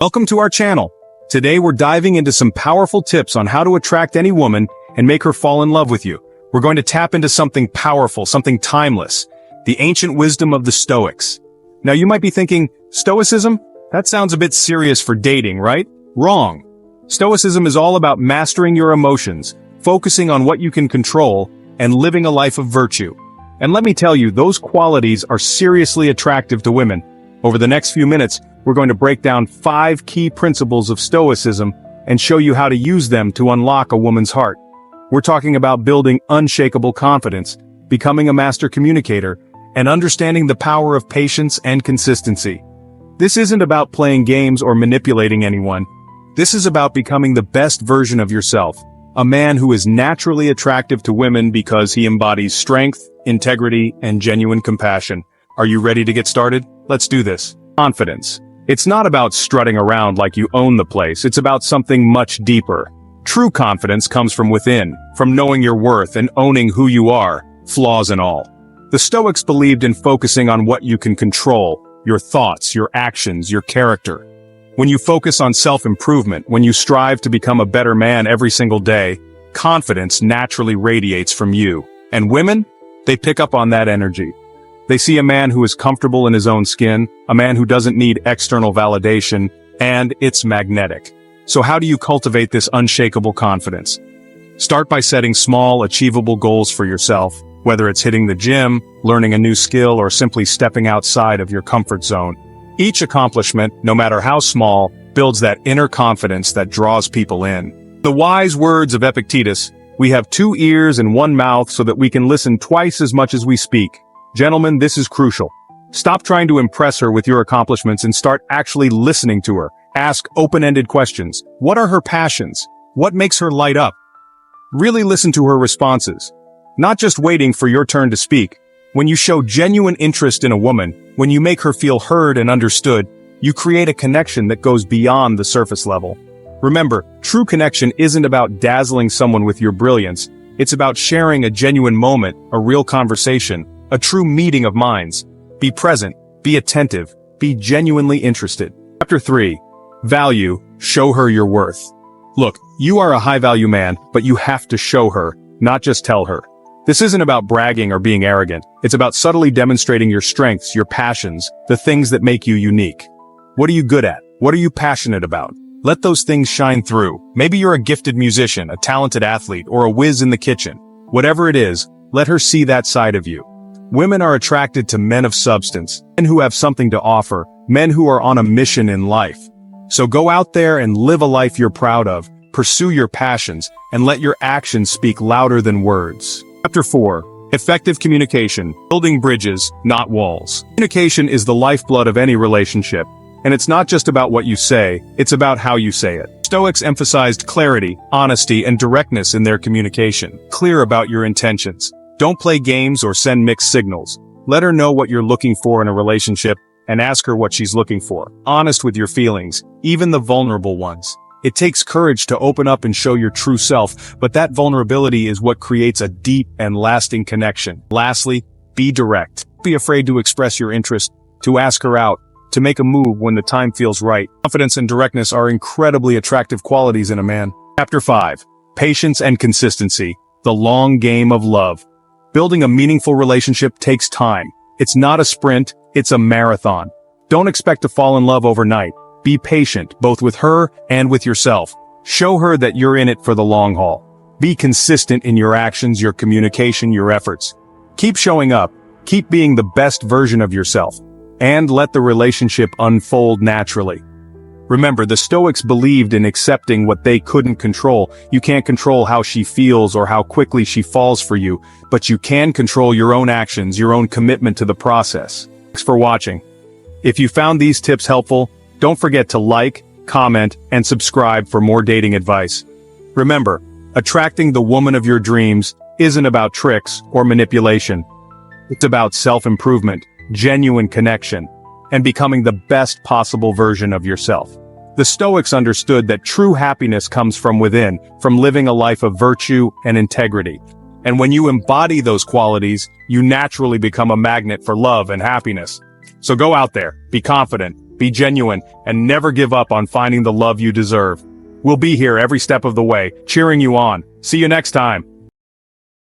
Welcome to our channel. Today we're diving into some powerful tips on how to attract any woman and make her fall in love with you. We're going to tap into something powerful, something timeless, the ancient wisdom of the Stoics. Now you might be thinking, Stoicism? That sounds a bit serious for dating, right? Wrong. Stoicism is all about mastering your emotions, focusing on what you can control, and living a life of virtue. And let me tell you, those qualities are seriously attractive to women. Over the next few minutes, we're going to break down 5 key principles of Stoicism and show you how to use them to unlock a woman's heart. We're talking about building unshakable confidence, becoming a master communicator, and understanding the power of patience and consistency. This isn't about playing games or manipulating anyone. This is about becoming the best version of yourself, a man who is naturally attractive to women because he embodies strength, integrity, and genuine compassion. Are you ready to get started? Let's do this. Confidence. It's not about strutting around like you own the place, it's about something much deeper. True confidence comes from within, from knowing your worth and owning who you are, flaws and all. The Stoics believed in focusing on what you can control, your thoughts, your actions, your character. When you focus on self-improvement, when you strive to become a better man every single day, confidence naturally radiates from you. And women? They pick up on that energy. They see a man who is comfortable in his own skin, a man who doesn't need external validation, and it's magnetic. So how do you cultivate this unshakable confidence? Start by setting small, achievable goals for yourself, whether it's hitting the gym, learning a new skill, or simply stepping outside of your comfort zone. Each accomplishment, no matter how small, builds that inner confidence that draws people in. The wise words of Epictetus, "We have 2 ears and 1 mouth so that we can listen twice as much as we speak." Gentlemen, this is crucial. Stop trying to impress her with your accomplishments and start actually listening to her. Ask open-ended questions. What are her passions? What makes her light up? Really listen to her responses. Not just waiting for your turn to speak. When you show genuine interest in a woman, when you make her feel heard and understood, you create a connection that goes beyond the surface level. Remember, true connection isn't about dazzling someone with your brilliance. It's about sharing a genuine moment, a real conversation, a true meeting of minds. Be present, be attentive, be genuinely interested. Chapter 3. Value, show her your worth. Look, you are a high-value man, but you have to show her, not just tell her. This isn't about bragging or being arrogant. It's about subtly demonstrating your strengths, your passions, the things that make you unique. What are you good at? What are you passionate about? Let those things shine through. Maybe you're a gifted musician, a talented athlete, or a whiz in the kitchen. Whatever it is, let her see that side of you. Women are attracted to men of substance, men who have something to offer, men who are on a mission in life. So go out there and live a life you're proud of, pursue your passions, and let your actions speak louder than words. Chapter 4. Effective communication, building bridges, not walls. Communication is the lifeblood of any relationship, and it's not just about what you say, it's about how you say it. Stoics emphasized clarity, honesty, and directness in their communication. Clear about your intentions. Don't play games or send mixed signals. Let her know what you're looking for in a relationship and ask her what she's looking for. Honest with your feelings, even the vulnerable ones. It takes courage to open up and show your true self, but that vulnerability is what creates a deep and lasting connection. Lastly, be direct. Don't be afraid to express your interest, to ask her out, to make a move when the time feels right. Confidence and directness are incredibly attractive qualities in a man. Chapter 5. Patience and consistency, the long game of love. Building a meaningful relationship takes time. It's not a sprint, it's a marathon. Don't expect to fall in love overnight. Be patient, both with her and with yourself. Show her that you're in it for the long haul. Be consistent in your actions, your communication, your efforts. Keep showing up, keep being the best version of yourself, and let the relationship unfold naturally. Remember, the Stoics believed in accepting what they couldn't control. You can't control how she feels or how quickly she falls for you, but you can control your own actions, your own commitment to the process. Thanks for watching. If you found these tips helpful, don't forget to like, comment, and subscribe for more dating advice. Remember, attracting the woman of your dreams isn't about tricks or manipulation. It's about self-improvement, genuine connection, and becoming the best possible version of yourself. The Stoics understood that true happiness comes from within, from living a life of virtue and integrity. And when you embody those qualities, you naturally become a magnet for love and happiness. So go out there, be confident, be genuine, and never give up on finding the love you deserve. We'll be here every step of the way, cheering you on. See you next time.